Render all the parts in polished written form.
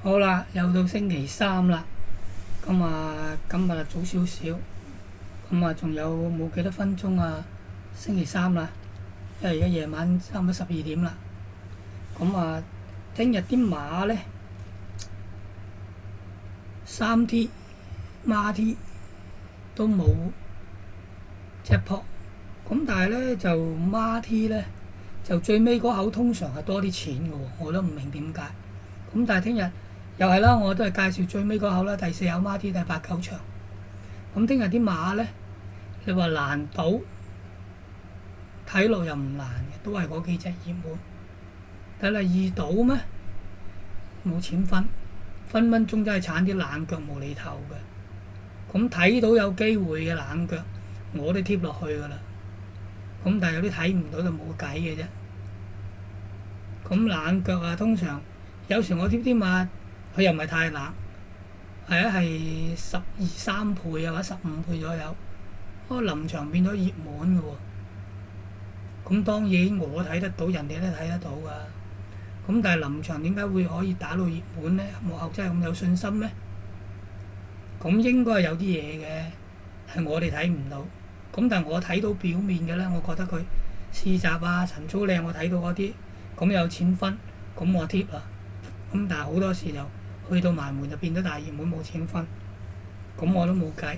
好啦，又到星期三啦，咁啊，今日早少少，咁啊，仲有冇幾多分鐘啊？星期三啦，因為而家夜晚差唔多12點啦，咁啊，聽日啲馬呢，3T、孖 T 都冇隻撲，咁但係呢，就孖 T 呢，就最尾嗰口通常係多啲錢嘅喎，我都唔明點解。咁但係聽日又係啦，我都係介紹最尾嗰口啦，第四口孖 T 第8、9場。咁聽日啲馬呢，你話難賭，睇落又唔難嘅，都係嗰幾隻熱門。但係易賭咩？冇錢分，分分鐘真係鏟啲冷腳無厘頭嘅。咁睇到有機會嘅冷腳，我都貼落去㗎啦。咁但係有啲睇唔到就冇計嘅啫。咁冷腳啊，通常有時我貼啲馬，佢又唔係太冷，係12、13倍啊，或者15倍左右。臨場變咗熱門嘅喎。咁當然我睇得到，人哋都睇得到㗎。咁但係臨場點解會可以打到熱門呢？幕後真係咁有信心咩？咁應該係有啲嘢嘅，係我哋睇唔到。咁但係我睇到表面嘅咧，我覺得佢試閘啊、陳操靚，我睇到嗰啲，咁有錢分，咁我貼啦。咁但係好多時就去到埋門就變咗大熱門冇錢分，咁我都冇計。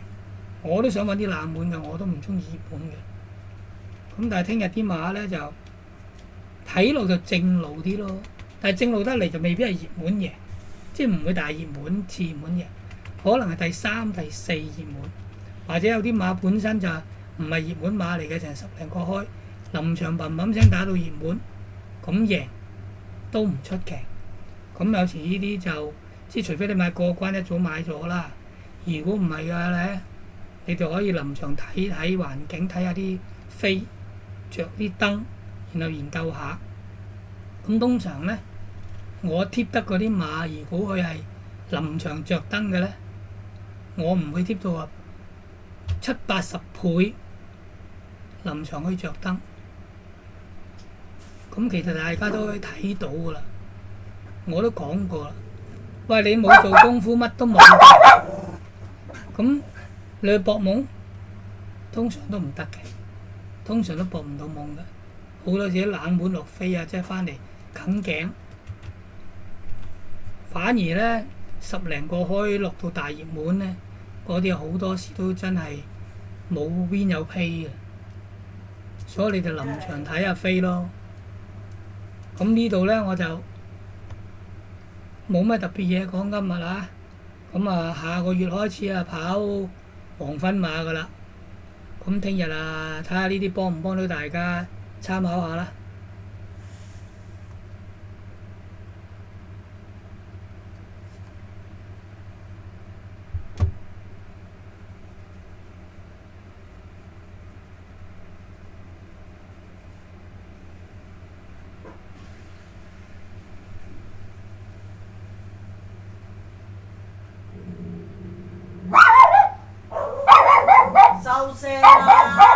我都想揾啲冷門嘅，我都唔中意熱門嘅。咁但係聽日啲馬咧就睇落就正路啲咯，但係正路得嚟就未必係熱門贏，即係唔會大熱門、次熱門贏，可能係第3、第4熱門，或者有啲馬本身就唔係熱門馬嚟嘅，成10零個開，臨場砰砰聲打到熱門，咁贏都唔出奇。咁有時呢啲就即係除非你買過關一早買咗啦，如果唔係嘅咧，你就可以臨場睇睇環境，睇下啲飛，着啲燈，然後研究下。咁通常咧，我貼得嗰啲馬，如果佢係臨場着燈嘅咧，我唔會貼到話7、80倍臨場去着燈。咁其實大家都可以睇到㗎啦，我都講過啦。喂，你冇做功夫，乜都冇嘅。咁你去搏懵，通常都唔得嘅，通常都搏唔到懵嘅。好多時冷門落飛啊，即係翻嚟啃頸。反而咧10零個開落到大熱門咧，嗰啲好多時都真係冇 win 有 pay 嘅，所以你哋臨場睇下飛咯。咁呢度咧我就冇咩特別嘢講今日啦。咁啊，下個月開始啊跑黃昏馬㗎啦。咁聽日啊，睇下呢啲幫唔幫到大家參考下啦。收聲啦！